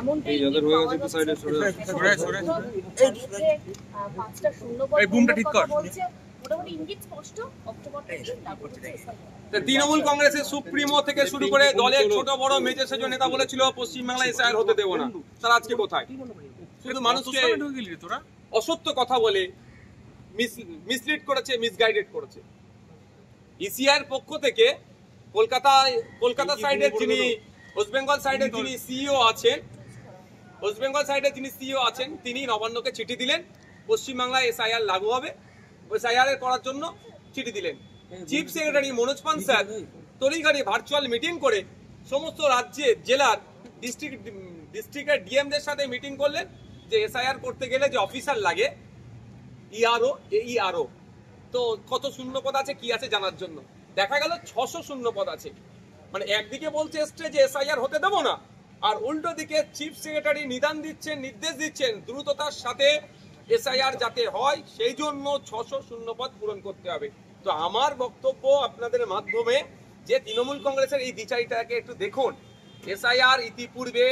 এমনটাই পাঁচটা শূন্য বলছে, মোটামুটি ইঙ্গিত স্পষ্ট অক্টোবর থেকে লাগু হচ্ছে। তৃণমূল কংগ্রেসের সুপ্রিমো থেকে শুরু করে দলের ছোট বড় মেজর সেজ নেতা বলেছিল পশ্চিমবাংলায় এসআইআর হতে দেব না, তারা আজকে কোথায়? শুধু মানুষকে অসত্য কথা বলে মিসলিড করেছে, মিসগাইডেড করেছে। ইসিআর পক্ষ থেকে কলকাতা সাইডের যিনি ওয়েস্ট বেঙ্গল সাইডের যিনি সিইও আছেন তিনি নবান্নকে চিঠি দিলেন, পশ্চিমবাংলায় এসআইআর লাগু হবে, এসআইআর করার জন্য চিঠি দিলেন। চিফ সেক্রেটারি মনোজ পান স্যার তড়িঘড়ি ভার্চুয়াল মিটিং করে সমস্ত রাজ্যের জেলার ডিস্ট্রিক্টের ডিএমদের সাথে মিটিং করলেন যে এসআইআর করতে গেলে যে অফিসার লাগে ইআরও, এইআরও, তো কত শূন্যপদ আছে কি আছে জানার জন্য দেখা গেল 600 শূন্যপদ আছে। মানে একদিকে বলছে এসছে যে এসআইআর হতে দেবো না, আর উল্টো দিকে চিফ সেক্রেটারি নির্দেশ দিচ্ছেন দ্রুততার সাথে এসআইআর যাতে হয় সেই জন্য 600 শূন্যপদ পূরণ করতে হবে। তো আমার বক্তব্য আপনাদের মাধ্যমে যে তৃণমূল কংগ্রেসের এই দ্বিচারিতাকে একটু দেখুন। এসআইআর ইতিপূর্বে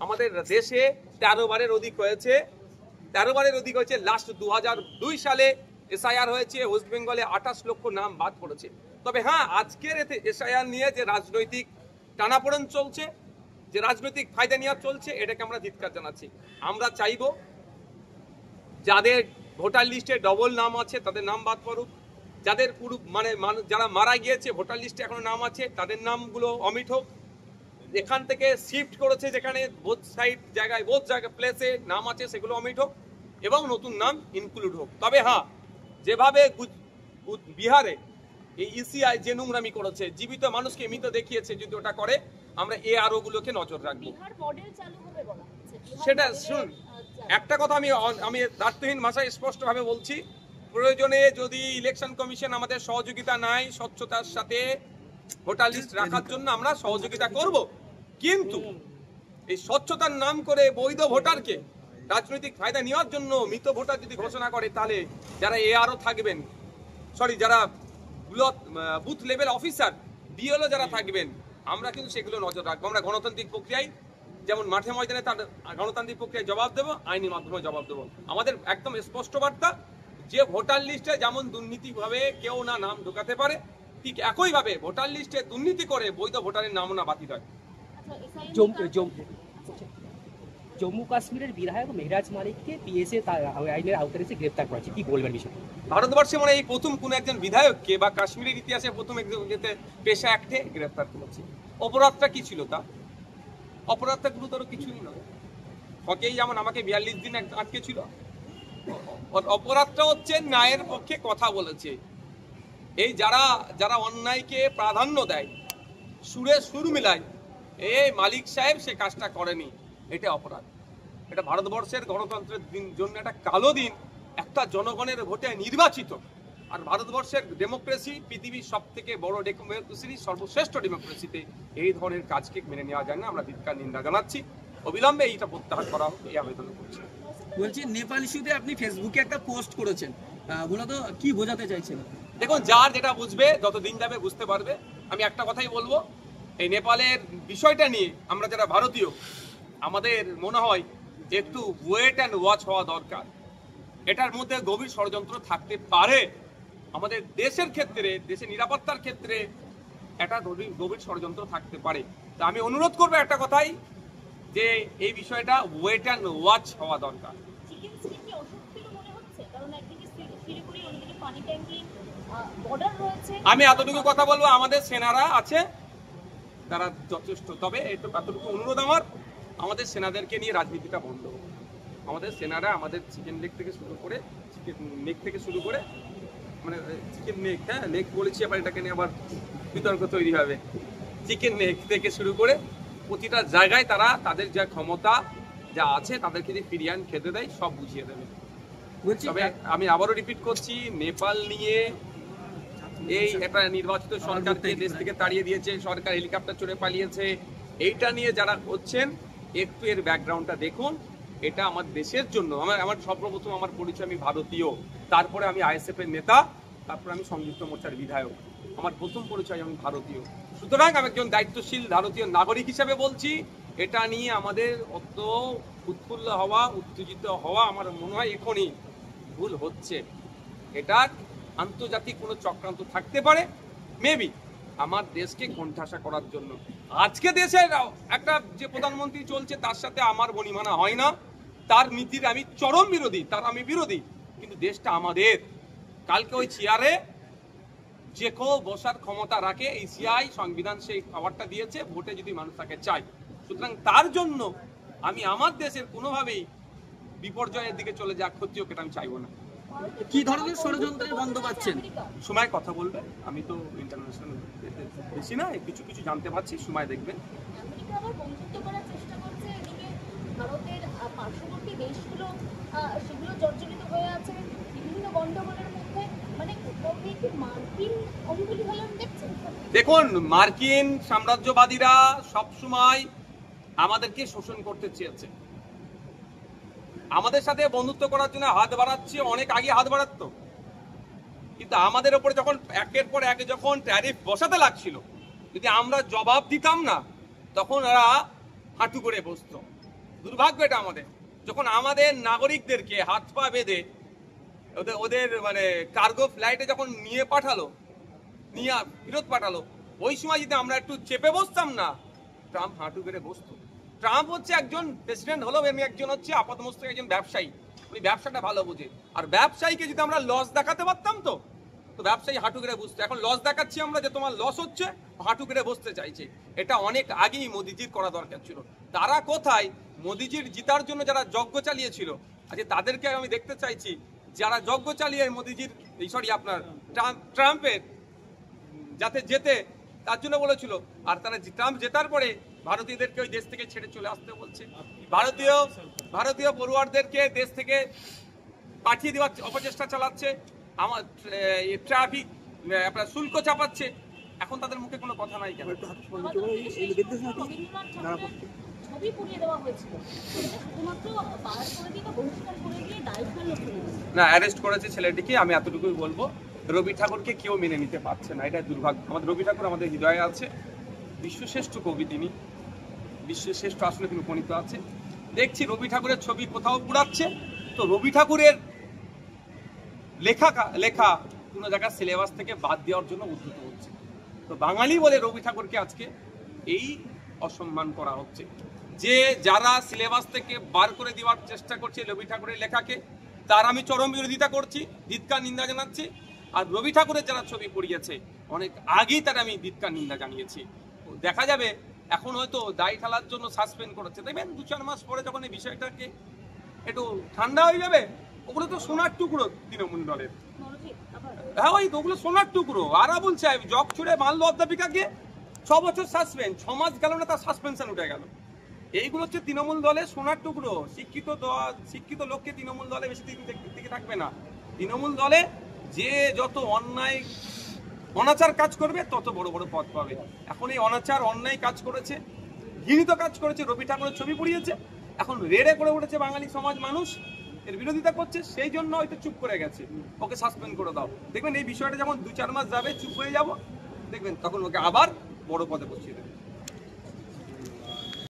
আমাদের দেশে 13 বারের অধিক হয়েছে, লাস্ট 2002 সালে এসআইআর হয়েছে, ওয়েস্ট বেঙ্গলে 28 লক্ষ নাম বাদ পড়েছে। তবে হ্যাঁ, আজকের এসআইআর নিয়ে যে রাজনৈতিক টানাপোড়েন চলছে, যে রাজনৈতিক ফায়দা নেওয়া চলছে, এটাকে আমরা ধিক্কার জানাচ্ছি। আমরা চাইব যাদের ভোটার লিস্টে ডবল নাম আছে তাদের নাম বাদ পড়ুক, যাদের পুরো যারা মারা গিয়েছে ভোটার লিস্টে এখনো নাম আছে তাদের নামগুলো অমিট হোক, এখান থেকে শিফট করেছে যেখানে বোথ জায়গায় প্লেসে নাম আছে সেগুলো অমিট হোক এবং নতুন নাম ইনক্লুড হোক। তবে হ্যাঁ, যেভাবে বিহারে এই ইসিআই যে নোংরামি করেছে, জীবিত মানুষকে মৃত দেখিয়েছে, যদি ওটা করে আমরা এআরও গুলোকে নজর রাখবো। সেটা শুনুন, একটা কথা আমি দায়িত্বহীন ভাষায় স্পষ্টভাবে বলছি, প্রয়োজনে যদি ইলেকশন কমিশন আমাদের সহযোগিতা নাই স্বচ্ছতার সাথে ভোটার লিস্ট রাখার জন্য আমরা সহযোগিতা করব, কিন্তু এই স্বচ্ছতার নাম করে বৈধ ভোটারকে রাজনৈতিক ফায়দা নেওয়ার জন্য মৃত ভোটার যদি ঘোষণা করে, তাহলে যারা এআরও থাকবেন, যারা বুথ লেভেল অফিসার বিএলও যারা থাকবেন, আমরা কিন্তু সেগুলো নজর রাখবো। আমরা গণতান্ত্রিক প্রক্রিয়ায় যেমন মাঠে ময়দানে তার গণতান্ত্রিক প্রক্রিয়ায় জবাব দেবো, আইনি মাধ্যমে জবাব দেবো। আমাদের একদম স্পষ্ট বার্তা যে ভোটার লিস্টে যেমন দুর্নীতিভাবে কেউ না নাম ঢোকাতে পারে, ঠিক একইভাবে ভোটার লিস্টে দুর্নীতি করে বৈধ ভোটারের নাম না বাতিল হয়। জম্মু কাশ্মীরের বিধায়ক মেহরাজ মালিককে পিএসএ আইনের আওতায় এসে গ্রেফতার করেছে, কি বলবেন বিষয়ে? ভারতবর্ষে মানে এই প্রথম কোন একজন বিধায়ককে বা কাশ্মীরের ইতিহাসে প্রথম একজন পেশা অ্যাক্টে গ্রেফতার করেছে। অপরাধটা কি ছিল? তা অপরাধটা গুরুতর কিছুই নয়। হকেই যেমন আমাকে 42 দিন আটকে ছিল, অপরাধটা হচ্ছে ন্যায়ের পক্ষে কথা বলেছে। এই যারা অন্যায়কে প্রাধান্য দেয়, সুর মিলায়, এই মালিক সাহেব সে কাজটা করেনি, এটা অপরাধ। এটা ভারতবর্ষের গণতন্ত্রের জন্য একটা কালো দিন। একটা জনগণের ভোটে নির্বাচিত, আর ভারতবর্ষের ডেমোক্রেসি পৃথিবীর সব থেকে বড় ডেমোক্রেসি, সর্বশ্রেষ্ঠ ডেমোক্রেসিতে এই ধরনের কাজকে মেনে নেওয়া যায় না। আমরা ধিক্কার নিন্দা জানাচ্ছি, অবিলম্বে এইটা প্রত্যাহার করা হোক এই আবেদন করছি। বলছি, নেপাল ইস্যুতে আপনি ফেসবুকে একটা পোস্ট করেছেন, মূলত কি বোঝাতে চাইছেন? দেখুন, যার যেটা বুঝবে, যতদিন যাবে বুঝতে পারবে। আমি একটা কথাই বলবো, এই নেপালের বিষয়টা নিয়ে আমরা যারা ভারতীয়, আমাদের মনে হয় একটু ওয়েট অ্যান্ড ওয়াচ হওয়া দরকার। এটার মধ্যে গভীর ষড়যন্ত্র থাকতে পারে। আমাদের দেশের ক্ষেত্রে, দেশের নিরাপত্তার ক্ষেত্রে একটা গভীর ষড়যন্ত্র থাকতে পারে। তা আমি অনুরোধ করবো একটা কথাই, যে এই বিষয়টা ওয়েট অ্যান্ড ওয়াচ হওয়া দরকার। আমি এতটুকু কথা বলবো, আমাদের সেনারা আছে, তারা যথেষ্ট। তবে এতটুকু অনুরোধ আমার, আমাদের সেনাদেরকে নিয়ে রাজনীতিটা বন্ধ। আমাদের সেনারা আমাদের চিকেন নেক থেকে শুরু করে মানে চিকেন নেক, হ্যাঁ নেক বলেছি, আবার এটাকে নিয়ে আবার বিতর্ক তৈরি হবে। চিকেন নেক থেকে শুরু করে প্রতিটা জায়গায় তারা তাদের যা ক্ষমতা যা আছে তাদেরকে যদি ফিরিয়ে খেতে দেয়, সব বুঝিয়ে দেবে। তবে আমি আবারও রিপিট করছি, নেপাল নিয়ে এই একটা নির্বাচিত সরকারকে দেশ থেকে তাড়িয়ে দিয়েছে, সরকার হেলিকপ্টার চড়ে পালিয়েছে, এইটা নিয়ে যারা করছেন একটু এর ব্যাকগ্রাউন্ডটা দেখুন। এটা আমার দেশের জন্য, আমার সর্বপ্রথম আমার পরিচয়, আমি ভারতীয়, তারপরে আমি আইএসএফ এর নেতা, তারপরে আমি সংযুক্ত মোর্চার বিধায়ক। আমার প্রথম পরিচয় আমি ভারতীয়। সুতরাং আমি একজন দায়িত্বশীল ভারতীয় নাগরিক হিসেবে বলছি, এটা নিয়ে আমাদের অত উৎফুল্ল হওয়া, উত্তেজিত হওয়া আমার মনে হয় এখনই ভুল হচ্ছে। এটা আন্তর্জাতিক কোনো চক্রান্ত থাকতে পারে, মেবি আমার দেশকে কোণঠাসা করার জন্য। আজকে দেশের একটা যে প্রধানমন্ত্রী চলছে তার সাথে আমার বনিমানা হয় না, তার নীতির আমি চরম বিরোধী, তার আমি বিরোধী, কিন্তু দেশটা আমাদের। কালকে ওই চেয়ারে যে কেউ বসার ক্ষমতা রাখে, এই সিআই সংবিধান সেই পাওয়ারটা দিয়েছে, ভোটে যদি মানুষ তাকে চায়। সুতরাং তার জন্য আমি আমার দেশের কোনোভাবেই বিপর্যয়ের দিকে চলে যাক, ক্ষতি হোক, এটা আমি চাইবো না। কি ধরনের ষড়যন্ত্রের বন্ধ পাচ্ছেন? সময় কথা বলবে, আমি তো ইন্টারন্যাশনাল বেশি না, কিছু কিছু জানতে পারছি, সময় দেখবেন। আমেরিকা আবার বন্ধুত্ব করার চেষ্টা করছে, এদিকে ভারতের পার্শ্ববর্তী দেশগুলো সেগুলো জর্জরিত হয়ে আছে বিভিন্ন গন্ডগোলের মধ্যে, মানে কোথাও গিয়ে কি মার্কিন অনুকূলী হলেন দেখছেন? দেখুন, মার্কিন সাম্রাজ্যবাদীরা সবসময় আমাদেরকে শোষণ করতে চেয়েছে। আমাদের সাথে বন্ধুত্ব করার জন্য হাত বাড়াচ্ছে, অনেক আগে হাত বাড়াতো, কিন্তু আমাদের উপরে যখন একের পর এক যখন ট্যারিফ বসাতে লাগছিল, যদি আমরা জবাব দিতাম না তখন ওরা হাঁটু করে বসতো। দুর্ভাগ্য এটা আমাদের। যখন আমাদের নাগরিকদেরকে হাত পা বেঁধে ওদের মানে কার্গো ফ্লাইটে যখন নিয়ে ফেরত পাঠালো, ওই সময় যদি আমরা একটু চেপে বসতাম না, ট্রাম্প হাঁটু করে বসতো। ট্রাম্প হচ্ছে একজন প্রেসিডেন্ট হলো, এমনি একজন হচ্ছে আপাতমস্তক একজন ব্যবসায়ী, উনি ব্যবসাটা ভালো বুঝে। আর ব্যবসায়ীকে যদি আমরা লস দেখাতে পারতাম তো ব্যবসায়ী হাঁটু করে বসতো। এখন লস দেখাচ্ছি আমরা যে তোমার লস হচ্ছে, হাঁটু করে বসতে চাইছে। এটা অনেক আগেই মোদিজির করা দরকার ছিল। তারা কোথায়? মোদিজির জিতার জন্য যারা যজ্ঞ চালিয়েছিল, আজকে তাদেরকে আমি দেখতে চাইছি যারা যজ্ঞ চালিয়ে মোদিজির আপনার ট্রাম্পের যাতে যেতে তার জন্য বলেছিল, আর তারা ট্রাম্প জেতার পরে ভারতীয়দেরকে ওই দেশ থেকে ছেড়ে চলে আসতে বলছে। ভারতীয় পড়ুয়ারদেরকে দেশ থেকে পাঠিয়ে দেওয়ার অপচেষ্টা চালাচ্ছে, আমার ট্রাফিক আপনার শুল্ক চাপাচ্ছে। এখন তাদের মুখে কোনো কথা নাই কেন? ছবি পুড়িয়ে দেওয়া হয়েছিল, শুধুমাত্র বার করে দিয়ে বা বহিষ্কার করে দিয়ে দায়িত্বের লোক না, অ্যারেস্ট করেছে ছেলেটিকে। আমি এতটুকুই বলবো, রবি ঠাকুরকে কেউ মেনে নিতে পারছে না, এটা দুর্ভাগ্য। আমাদের রবি ঠাকুর আমাদের হৃদয়ে আছে, বিশ্বশ্রেষ্ঠ কবি তিনি, বিশ্বশ্রেষ্ঠ আসলে তিনি উপনীত আছে। দেখছি রবি ঠাকুরের ছবি কোথাও পুড়াচ্ছে, তো রবি ঠাকুরের লেখা কোনো জায়গায় সিলেবাস থেকে বাদ দেওয়ার জন্য উদ্যত হচ্ছে। তো বাঙালি বলে রবি ঠাকুরকে আজকে এই অসম্মান করা হচ্ছে। যে যারা সিলেবাস থেকে বার করে দেওয়ার চেষ্টা করছে রবি ঠাকুরের লেখাকে, তার আমি চরম বিরোধিতা করছি, ধিক্কার নিন্দা জানাচ্ছি। আর রবি ঠাকুরের যারা ছবি পড়িয়েছে অনেক আগেই তার আমি ধিক্কার নিন্দা জানিয়েছি। দেখা যাবে এখন হয়তো দায় ঠালার জন্য সাসপেন্ড করেছে, দেখবেন 2-4 মাস পরে যখন এই বিষয়টাকে একটু ঠান্ডা হয়ে যাবে, ওগুলো তো সোনার টুকরো তৃণমূল দলের। হ্যাঁ, ওই ওগুলো সোনার টুকরো। আরাবুল সাহেব জগ ছুড়ে মারলো অধ্যাপিকাকে, 6 বছর সাসপেন্ড, 6 মাস গেল না তার সাসপেনশন উঠে গেল। এইগুলো হচ্ছে তৃণমূল দলের সোনার টুকরো। শিক্ষিত লোককে তৃণমূল দলে বেশি দিন থেকে থাকবে না। তৃণমূল দলে যে যত অন্যায় অনাচার কাজ করবে তত বড় বড় পদ পাবে। এখন এই অনাচার অন্যায় কাজ করেছে, ঘৃণিত কাজ করেছে, রবি ঠাকুরের ছবি পুড়িয়েছে, এখন রেড়ে করে উঠেছে বাঙালি সমাজ, মানুষ এর বিরোধিতা করছে, সেই জন্য হয়তো চুপ করে গেছে, ওকে সাসপেন্ড করে দাও। দেখবেন এই বিষয়টা যখন 2-4 মাস যাবে, চুপ হয়ে যাব, দেখবেন তখন ওকে আবার বড় পদে বসিয়ে দেবে।